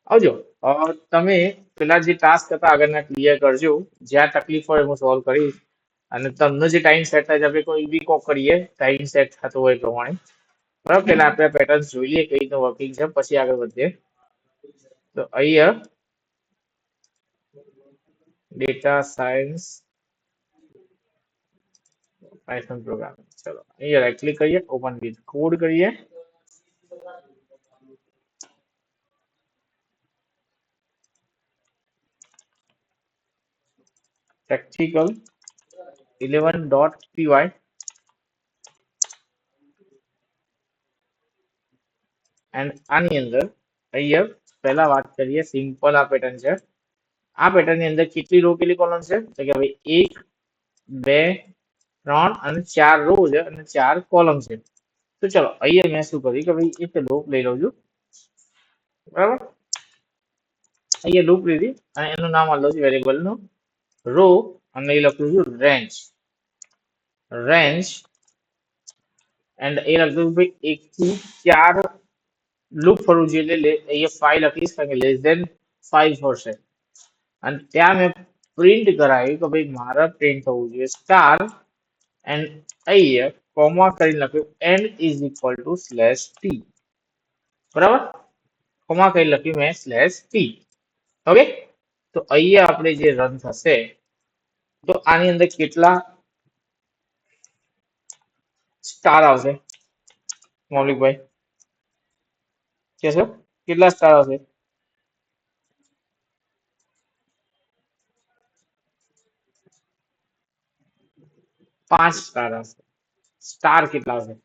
આવજો. તમે પેલા જે ટાસ્ક હતા આગળના ક્લિયર કરજો. જ્યાં તકલીફ હોય હું સોલ્વ કરીશ. અને તમને જે ટાઈમ સેટ થાય છે આપણે કોઈ બી કોક કરીએ ટાઈમ સેટ થતો હોય એ પ્રમાણે. બરાબર, પેલા આપણે પેટર્ન જોઈ લઈએ કઈ રીતનું વર્કિંગ છે પછી આગળ વધીએ. તો અહીંયા ડેટા સાયન્સ પાયથન પ્રોગ્રામિંગ, ચલો અહીંયા રાઈટ ક્લિક કરીએ, ઓપન વિથ કોડ કરીએ. practical 11.py એન્ડ આની અંદર અહીંયા પહેલા વાત કરીએ સિમ્પલ આ પેટર્ન છે. આ પેટર્ન ની અંદર કેટલી રો કેટલી કોલમ છે તો કે ભાઈ 1 2 3 અને 4 રો છે અને 4 કોલમ છે. તો ચલો અહીંયા મેં શું કર્યું કે ભાઈ એક લૂપ લઈ લઉં છું. બરાબર, અહીંયા લૂપ લીધી અને એનું નામ આપી દઉં છું વેરિયેબલ નું રો અને એ લખ્યું છું રેન્જ એન્ડ એ લખ્યું ભાઈ 1 થી 4 લૂપ ફરવું જોઈએ એટલે અહીંયા 5 લખીશ કારણ કે લેસ ધેન 5 હશે. અને ત્યાં મેં પ્રિન્ટ કરાવ્યું કે ભાઈ મારા પ્રિન્ટ થવું જોઈએ સ્ટાર એન્ડ અહીંયા કોમા કરીને લખ્યું and is equal to slash T. બરાબર, કોમા કરી લખ્યું મેં સ્લેશ ટી. ઓકે, તો અહીંયા આપણે જે રન થશે તો આની અંદર કેટલા સ્ટાર આવશે મૌલિકભાઈ કહેશો કેટલા સ્ટાર આવશે? 5 સ્ટાર આવશે. સ્ટાર કેટલા આવશે?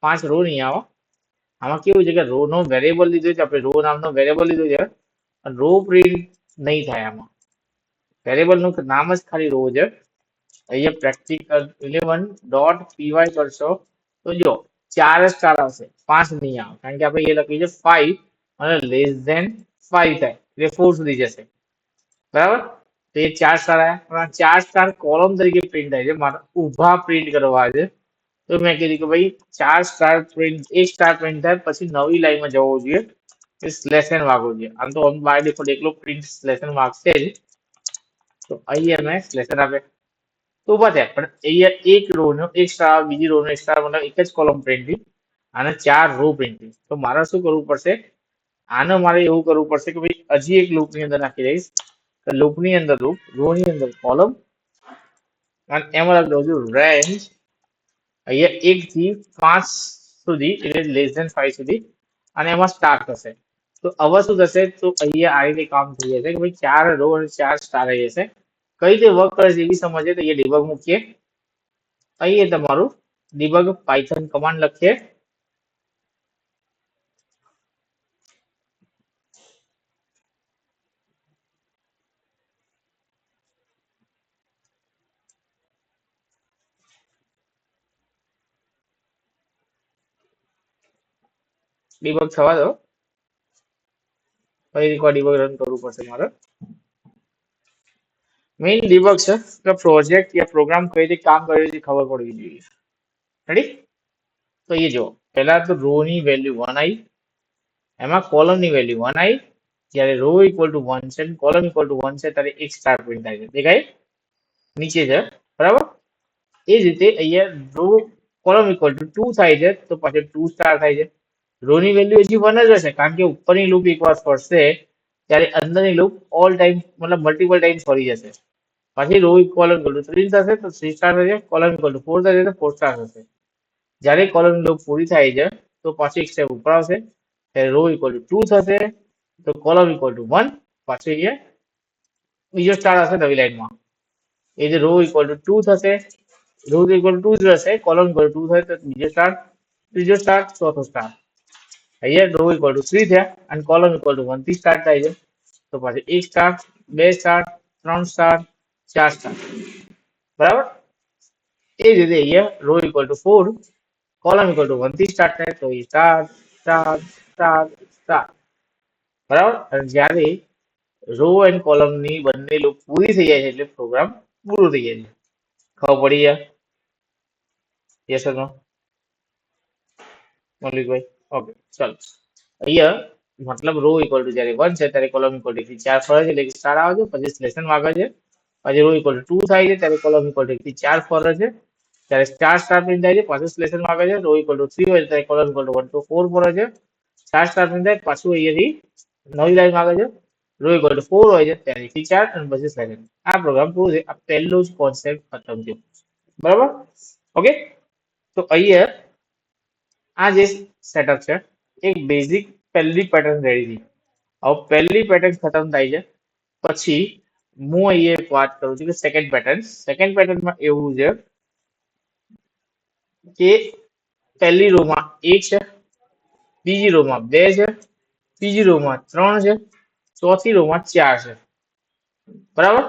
5 રો નહીં આવે. આમાં કેવું છે કે રો નો વેરિયેબલ લીધો છે આપણે, રો નામનો વેરિયેબલ લીધો છે. રો પ્રિન્ટ નહીં થાય આમાં, વેરિયેબલ નું નામ જ ખાલી રો છે. અહીંયા પ્રેક્ટિકલ 11.py કરશો તો જો 4 સ્ટાર આવશે, 5 નહીં આવે કારણ કે આપણે એ લખ્યું છે 5 અને લેસ ધેન 5 થાય એટલે 4 સુધી જશે. બરાબર, તો એ 4 સ્ટાર આવ્યા. 4 સ્ટાર કોલમ તરીકે પ્રિન્ટ થાય છે, મારે ઊભા પ્રિન્ટ કરવા છે. તો મેં કીધું કે ભાઈ 4 સ્ટાર પ્રિન્ટ, 1 સ્ટાર પ્રિન્ટ થાય પછી નવી લાઈનમાં જવું જોઈએ, સ્લેશ એન વાગવું જોઈએ. આમ તો બાય ડિફોલ્ટ એકલો પ્રિન્ટ સ્લેશ એન વાગશે જ. તો અહીંયા મેં સ્લેશ એન આપે તો ઉભા થયા, પણ અહીંયા એક રો નો 1 સ્ટાર, બીજી રો નો 1 સ્ટાર, મતલબ એક જ કોલમ પ્રિન્ટ થઈ અને 4 રો પ્રિન્ટ થઈ. તો મારે શું કરવું પડશે? આને મારે એવું કરવું પડશે કે ભાઈ હજી એક લૂપ ની અંદર નાખી દઈશ. લૂપ ની અંદર લૂપ, રો ની અંદર કોલમ અને એમાં લખી દઉં છું રેન્જ. અહીંયા 1 થી 5 સુધી એટલે લેસ ધેન 5 સુધી અને એમાં સ્ટાર થશે. તો હવે શું થશે? તો અહીંયા આ રીતે કામ થઈ જશે કે ભાઈ 4 રો અને 4 સ્ટાર આવી જશે. કઈ રીતે વર્ક કરે છે એવી સમજે તો અહીંયા ડિબગ મૂકીએ. અહીંયા તમારું ડિબગ પાયથન કમાન્ડ લખીએ. ડિબગ થવા દો, ફરી એકવાર ડિબગ રન કરવું પડશે મારે. મેઇન ડિબગ છે કે પ્રોજેક્ટ યા પ્રોગ્રામ કઈ રીતે કામ કરે છે ખબર પડવી જોઈએ. રેડી? તો એ જો પહેલા તો રો ની વેલ્યુ 1 આવી, એમાં કોલમ ની વેલ્યુ 1 આવી. જ્યારે રો ઇક્વલ ટુ 1 છે કોલમ ઇક્વલ ટુ 1 છે ત્યારે એક સ્ટાર પ્રિન્ટ થાય છે. દેખાય નીચે છે. બરાબર, એ જ રીતે અહીંયા રો કોલમ ઇક્વલ ટુ 2 થાય છે તો પાછળ 2 સ્ટાર થાય છે. રો ની વેલ્યુ હજી 1 જ હશે કારણ કે ઉપરની લૂપ એકવાર ફરશે ત્યારે અંદરની લૂપ ઓલ ટાઈમ મતલબ મલ્ટિપલ ટાઈમ ફરી જશે. પછી રો કોલમ ઇક્વલ ટુ 3 થશે તો 3 સ્ટાર થશે, કોલમ ઇક્વલ ટુ 4 થશે તો 4 સ્ટાર થશે. જ્યારે કોલમ લૂપ પૂરી થાય છે તો પાછી એક સ્ટેપ ઉપર આવશે, ત્યારે રો ઇક્વલ ટુ 2 થશે તો કોલમ ઇક્વલ ટુ 1, પાછી અહીંયા બીજો સ્ટાર હશે નવી લાઈનમાં. એ જે રો ઇક્વલ ટુ 2 થશે, રો ઇક્વલ ટુ 2 હશે, કોલમ ઇક્વલ ટુ 2 થશે તો બીજો સ્ટાર, ત્રીજો સ્ટાર, ચોથો સ્ટાર. અહીંયા રો ઇક્વલ ટુ 3 થયા અને કોલમ ઇક્વલ ટુ 1 થી સ્ટાર્ટ થાય છે તો પાછી 1 સ્ટાર, 2 સ્ટાર, 3 સ્ટાર, 4 સ્ટાર. બરાબર, એ જ રીતે અહીંયા row equal to 4, column equal to 1 થી સ્ટાર્ટ થાય તો એ સ્ટાર, સ્ટાર, સ્ટાર, સ્ટાર. બરાબર, અને જ્યારે રો એન્ડ કોલમ ની બંને લૂપ પૂરી થઈ જાય છે એટલે પ્રોગ્રામ પૂરો થઈ જાય છે. ખબર પડી જાય? Yes or no મૌલિકભાઈ? ઓકે, ચાલો અહીંયા મતલબ રો ઇક્વલ ટુ જ્યારે 1 છે ત્યારે કોલમ ઇક્વલ ટુ 4 ફરે છે એટલે કે સ્ટાર આવે છે, પછી સ્લેશન વાગે છે, પછી રો ઇક્વલ ટુ 2 થાય છે ત્યારે કોલમ ઇક્વલ ટુ 4 ફરે છે, ત્યારે સ્ટાર સ્ટાર પ્રિન્ટ થાય છે, પાછું સ્લેશન વાગે છે, રો ઇક્વલ ટુ 3 હોય ત્યારે કોલમ ઇક્વલ ટુ 1 to 4 ફરે છે, સ્ટાર સ્ટાર પ્રિન્ટ થાય પાછું અહીંયાથી નવી લાઈન વાગે છે, રો ઇક્વલ ટુ 4 હોય છે ત્યારેથી 4 અને પછી સ્લેશન. આ પ્રોગ્રામ પૂરું છે. આ પહેલું જ કોન્સેપ્ટ ખતમ થયો. બરાબર? ઓકે, તો અહીંયા આ જે સેટઅપ છે એક બેઝિક પહેલી પેટર્ન રેડી થઈ. હવે પહેલી પેટર્ન ખતમ થાય છે પછી હું અહીંયા એક વાત કરું છું કે સેકન્ડ પેટર્નમાં એવું છે કે પહેલી રોમાં 1 છે, બીજી રોમાં 2 છે, ત્રીજી રોમાં 3 છે, ચોથી રોમાં 4 છે. બરાબર?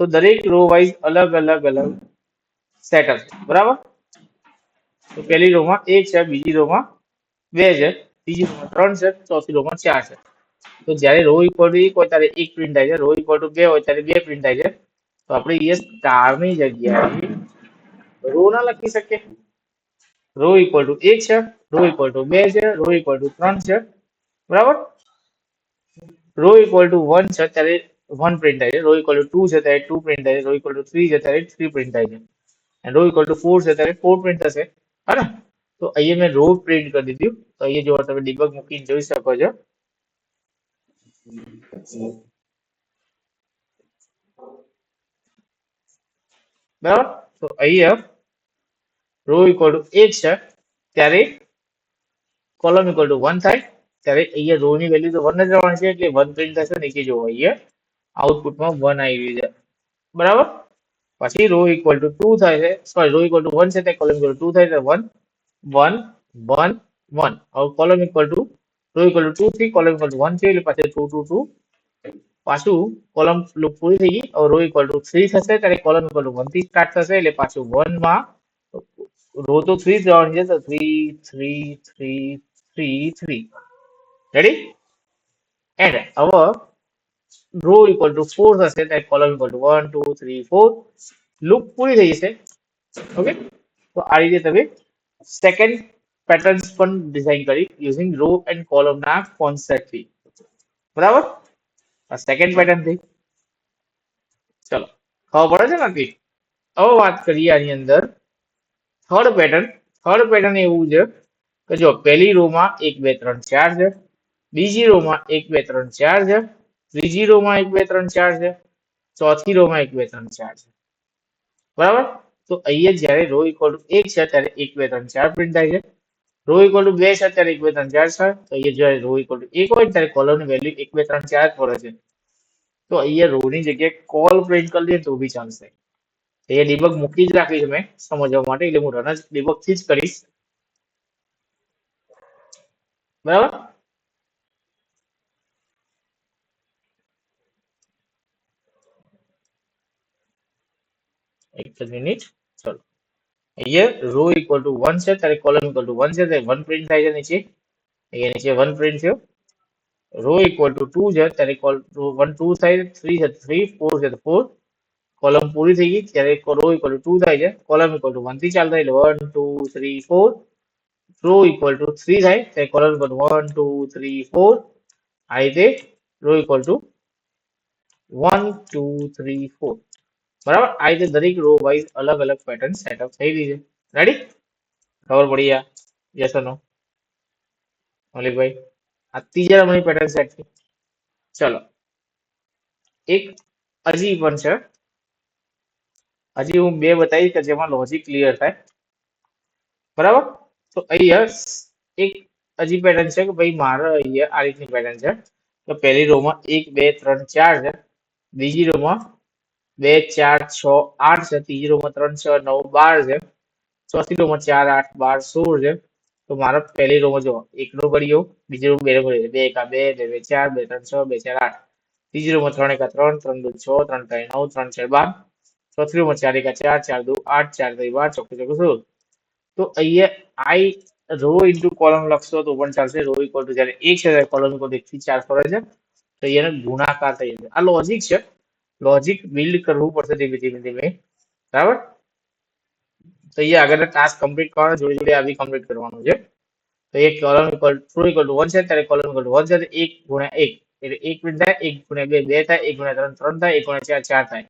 તો દરેક રો વાઇઝ અલગ અલગ અલગ સેટઅપ છે. બરાબર? તો પહેલી રોમાં 1 છે, બીજી રોમાં 2 છે, ત્રીજી રોમાં 3 છે, ચોથી રોમાં 4 છે. તો જ્યારે રો ઇક્વલ ટુ 1 હોય ત્યારે 1 પ્રિન્ટ થાય છે, રો ઇક્વલ ટુ 2 હોય ત્યારે 2 પ્રિન્ટ થાય છે. તો આપણે એ સ્ટારની જગ્યાએ રો ના લખી શકીએ? રો ઇક્વલ ટુ 1 છે, રો ઇક્વલ ટુ 2 છે, રો ઇક્વલ ટુ 3 છે. બરાબર? રો ઇક્વલ ટુ 1 છે ત્યારે 1 પ્રિન્ટ થાય છે, રો ઇક્વલ ટુ 2 છે ત્યારે 2 પ્રિન્ટ થાય છે, રો ઇક્વલ ટુ 3 છે ત્યારે 3 પ્રિન્ટ થાય છે, અને રો ઇક્વલ ટુ 4 છે ત્યારે 4 પ્રિન્ટ થશે. હા, તો અહીંયા મેં રો પ્રિન્ટ કરી દીધું. તો અહીંયા જો તમે ડિબગ મૂકીને જોઈ શકો છો. બરાબર? તો અહીંયા રો ઇક્વલ ટુ 1 છે ત્યારે કોલમ ઇક્વલ ટુ 1 થાય ત્યારે અહીંયા રો ની વેલ્યુ તો 1 જ રહેવાની છે એટલે 1 પ્રિન્ટ થશે. નીચે જુઓ અહીંયા આઉટપુટમાં 1 આવી રહ્યું છે. બરાબર? પછી રો ઇક્વલ ટુ 2 થાય છે, સોરી રો ઇક્વલ ટુ 1 છે ત્યારે કોલમ ઇક્વલ ટુ 2 થાય છે, 1 1 1 1. હવે column equal to row equal to 2 3, column equal to 1 3 એટલે પાછળ 2 2 2. પાછું કોલમ લૂપ પૂરી થઈ ગઈ. હવે રો ઇક્વલ ટુ 3 થશે ત્યારે કોલમ ઇક્વલ ટુ 1 થી સ્ટાર્ટ થશે એટલે પાછું 1 માં રો તો 3 જ રહેવાની છે તો 3 3 3 3 3. રેડી? એન્ડ હવે રો ઇક્વલ ટુ 4 થશે ત્યારે કોલમ ઇક્વલ ટુ 1 2 3 4. લૂપ પૂરી થઈ જશે. ઓકે, તો આ રીતે તમે સેકન્ડ પેટર્ન્સ પણ ડિઝાઇન કરી યુઝિંગ રો એન્ડ કોલમ ના કોન્સેપ્ટથી. બરાબર? આ સેકન્ડ પેટર્ન થઈ. ચલો, ખબર પડે છે ને? હવે વાત કરીએ આની અંદર થર્ડ પેટર્ન એવું છે કે જો પહેલી રોમાં 1 2 3 4 છે, બીજી રોમાં 1 2 3 4 છે, ત્રીજી રોમાં 1 2 3 4 છે, ચોથી રોમાં 1 2 3 4 છે. બરાબર? તો અહીંયા જ્યારે રો ઇક્વલ ટુ 1 છે ત્યારે 1 2 3 4 પ્રિન્ટ થાય છે, રો ઇક્વલ ટુ 2 છે ત્યારે 1 2 3 4 છે. તો અહીંયા જ્યારે રો ઇક્વલ ટુ 1 હોય ત્યારે કોલમની વેલ્યુ 1 2 3 4 પડે છે. તો અહીંયા રો ની જગ્યાએ કોલ પ્રિન્ટ કરી દઈએ તો બી ચાલશે. એ ડિબગ મૂકી જ રાખી છે મેં સમજવા માટે, એટલે હું રન જ ડિબગ થી જ કરીશ. બરાબર? એક મિનિટ. ચલો, અહીંયા રો ઇક્વલ ટુ 1 છે ત્યારે કોલમ ઇક્વલ ટુ 1 છે ત્યારે 1 પ્રિન્ટ થાય છે નીચે. અહીંયા નીચે 1 પ્રિન્ટ થયો. રો ઇક્વલ ટુ 2 છે ત્યારે 1 2 થાય, 3 છે 3, 4 છે 4. કોલમ પૂરી થઈ ગઈ ત્યારે રો ઇક્વલ ટુ 2 થાય છે, કોલમ ઇક્વલ ટુ 1 થી ચાલુ થાય એટલે 1 2 3 4. રો ઇક્વલ ટુ 3 થાય ત્યારે કોલમ ઇક્વલ ટુ 1 2 3 4. આ રીતે રો ઇક્વલ ટુ 1 2 3 4. બરાબર? આ રીતે દરેક રો વાઇઝ અલગ અલગ પેટર્ન સેટઅપ થઈ ગઈ છે. રેડી? ખબર પડી? યસ ઓર નો? મલિકભાઈ, આ ત્રીજા નંબરની પેટર્ન સેટ થઈ. ચલો, એક હજી પણ છે. હજી હું બે બતાવીશ કે જેમાં લોજિક ક્લિયર થાય. બરાબર? તો અહીંયા એક હજી પેટર્ન છે કે ભાઈ મારે અહીંયા આ રીતની પેટર્ન છે તો પહેલી રોમાં 1 2 3 4 છે, બીજી રોમાં 2 4 6 8 છે, ત્રીજી રોમાં 3 6 9 12 છે, ચોથી રોમાં 4 8 12 16 છે. તો મારા પહેલી રોમાં જો એક નો ગળ્યો, બીજી રોમાં બે નો ગળ્યો, 2 1 2 2 2 4 2 3 6 2 4 8. ત્રીજી રોમાં 3 1 3 3 2 6 3 3 9 3 4 12. ચોથી રોમાં 4 1 4 4 2 8 4 3 12 ચોખ્ખું ચોખ્ખું 16. તો અહીંયા આઈ રો ઇન્ટુ કોલમ લખશો તો પણ ચાલશે. રો ઇક્વલ ટુ જ્યારે 1 છે ત્યારે કોલમ ઇક્વલ ટુ 1 થી 4 ફરે છે તો અહીંયા ગુણાકાર થઈ જશે. આ લોજિક છે. લોજિક બિલ્ડ કરવું પડશે ધીમે ધીમે ધીમે. બરાબર? તો અહીંયા આગળના ટાસ્ક કમ્પ્લીટ કરવાના જોડે જોડે આ બી કમ્પ્લીટ કરવાનું છે. તો એક column equal true equal to 1 છે ત્યારે કોલમ ઇક્વલ ટુ 1 છે તો 1 ગુણ્યા 1 એટલે 1 પ્રિન્ટ થાય, 1 ગુણ્યા 2 2 થાય, 1 ગુણ્યા 3 3 થાય, 1 ગુણ્યા 4 4 થાય.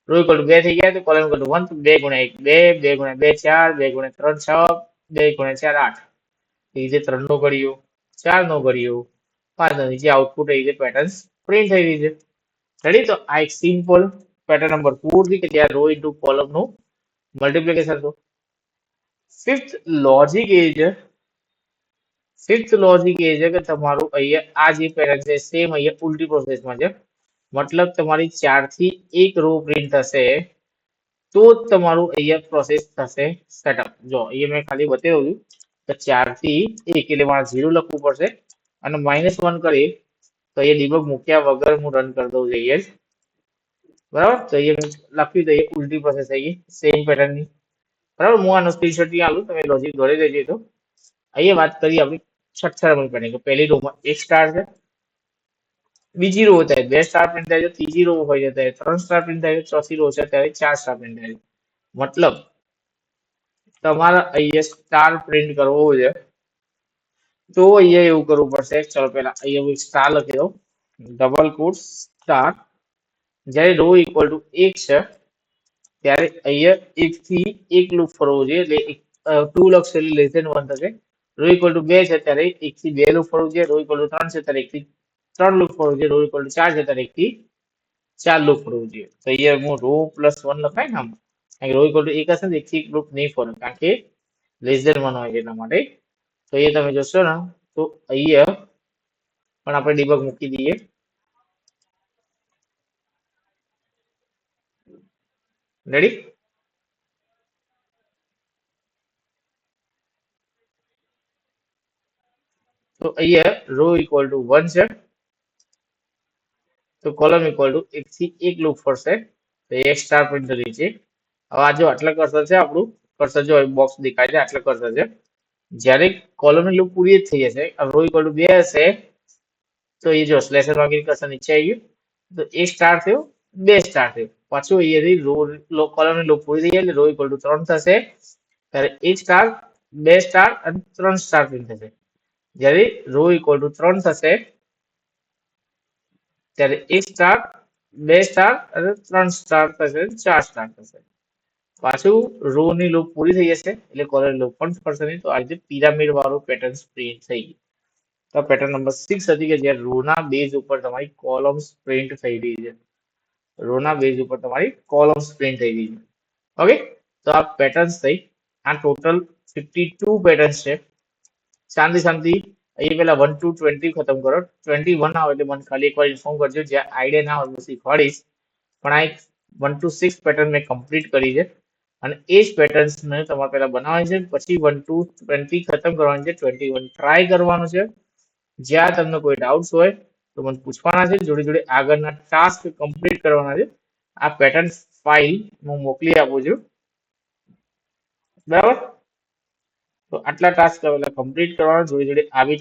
ટ્રુ ઇક્વલ ટુ 2 થઈ ગયા તો કોલમ ઇક્વલ ટુ 1 તો 2 ગુણ્યા 1 2 2 ગુણ્યા 2 4 2 ગુણ્યા 3 6 2 ગુણ્યા 4 8. એ રીતે 3 નો ઘડિયો 4 નો ઘડિયો 5 નો નીચે આઉટપુટ એ રીતે પેટર્ન પ્રિન્ટ થઈ રહી છે. રેડી? તો આ એક સિમ્પલ પેટર્ન નંબર 4 થી કે જ્યાં રો ઇન્ટુ કોલમ નું મલ્ટીપ્લિકેશન હતું. ફિફ્થ લોજિક એ છે કે તમારું અહીંયા આ જે પેટર્ન છે સેમ અહીંયા ઉલટી પ્રોસેસમાં છે. મતલબ તમારી 4 થી એક રો પ્રિન્ટ થશે તો જ તમારું અહીંયા પ્રોસેસ થશે સેટઅપ. જો અહીંયા મેં ખાલી બતાવ્યું છું તો 4 થી 1 એટલે મારે 0 લખવું પડશે અને -1 કરી તો અહીંયા ડિબગ મૂક્યા વગર હું રન કરી દઉં જઈએ જ. બરાબર? તો અહીંયા લખ્યું તો એ ઉલટી પ્રોસેસ થઈ ગઈ સેમ પેટર્નની. બરાબર? હું આનો સ્ક્રીનશોટ નહીં આલું, તમે લોજિક દોરી દેજો. તો અહીંયા વાત કરીએ આપણી છઠ્ઠા નંબર પેટર્ન કે પહેલી રોમાં 1 સ્ટાર છે, બીજી રો થાય 2 સ્ટાર પ્રિન્ટ થાય છે, ત્રીજી રો હોય છે ત્યારે 3 સ્ટાર પ્રિન્ટ થાય છે, ચોથી રો છે ત્યારે 4 સ્ટાર પ્રિન્ટ થાય છે. મતલબ તમારે અહીંયા સ્ટાર પ્રિન્ટ કરવો છે તો અહીંયા એવું કરવું પડશે. ચલો પહેલા અહીંયા હું સ્ટાર લખી દઉં, ડબલ કોટ સ્ટાર. જ્યારે રો ઇક્વલ ટુ 1 છે ત્યારે અહીંયા 1 થી 1 લૂપ ફરવું જોઈએ એટલે 2 લખશે એટલે લેસ ધેન 1 થશે. રો ઇક્વલ ટુ 2 છે ત્યારે 1 થી 2 લૂપ ફરવું જોઈએ. રો ઇક્વલ ટુ 3 છે ત્યારે 1 થી 3 લૂપ ફરવું જોઈએ. રો ઇક્વલ ટુ 4 છે ત્યારે 1 થી 4 લૂપ ફરવું જોઈએ. તો અહીંયા હું રો પ્લસ 1 લખાય ને આમ, કારણ કે રો ઇક્વલ ટુ 1 હશે ને 1 થી 1 લૂપ નહીં ફરે કારણ કે લેસ ધેન 1 હોય છે એટલા માટે. તો એ તમે જોશો ને તો અહીંયા પણ આપણે ડિબગ મૂકી દઈએ. રેડી? તો અહીંયા રો ઇક્વલ ટુ 1 છે તો કોલમ ઇક્વલ ટુ 1 થી 1 લૂપ ફરશે તો એક સ્ટાર પ્રિન્ટ થઈ છે. હવે આ જો આટલા કર્સર છે આપણું કર્સર જો બોક્સ દેખાય છે આટલા કર્સર છે. જ્યારે કોલમની લૂપ પૂરી થઈ જશે રો ઇક્વલ ટુ 2 હશે તો એ જો સ્લેશર વાગી કર્સર નીચે આવી ગયું તો 1 સ્ટાર થયો 2 સ્ટાર થયો. પાછું અહીંયાથી રો કોલમની લૂપ પૂરી થઈ જાય એટલે રો ઇક્વલ ટુ 3 થશે ત્યારે 1 સ્ટાર 2 સ્ટાર અને 3 સ્ટાર પ્રિન્ટ થશે. જ્યારે રો ઇક્વલ ટુ 3 થશે ત્યારે 1 સ્ટાર 2 સ્ટાર અને 3 સ્ટાર થશે 4 સ્ટાર થશે. પાછું રો ની લૂપ પૂરી થઈ જશે એટલે કોલમ લૂપ પણ ફરશે નહીં. તો આ રીતે પિરામિડ વાળું પેટર્ન પ્રિન્ટ થઈ ગયું. તો પેટર્ન નંબર 6 હતી કે જ્યાં રોના બેઝ ઉપર તમારી કોલમ્સ પ્રિન્ટ થઈ રહી છે. રોના બેઝ ઉપર તમારી કોલમ્સ પ્રિન્ટ થઈ રહી છે. ઓકે, તો આ પેટર્ન્સ થઈ. આ ટોટલ 52 પેટર્ન્સ છે. શાંતિ શાંતિ અહીંયા પેલા 1 to 20 ખતમ કરો. 21 આવે એટલે મને ખાલી એકવાર ઇન્ફોર્મ કરજો. જ્યાં આઈડિયા ના હોય હું શીખવાડીશ. પણ આ એક 1 to 6 પેટર્ન મેં કમ્પ્લીટ કરી છે અને એ જ પેટર્ન્સ ને તમારે પહેલા બનાવવાની છે પછી 1 to 20 ખતમ કરવાની છે. 21 ટ્રાય કરવાનું છે. જ્યાં તમને કોઈ ડાઉટ્સ હોય તો મને પૂછવાના છે. જોડે જોડે આગળના ટાસ્ક કમ્પ્લીટ કરવાના છે. આ પેટર્ન ફાઇલ હું મોકલી આપું છું. બરાબર? તો આટલા ટાસ્ક કમ્પ્લીટ કરવાના જોડે જોડે આવી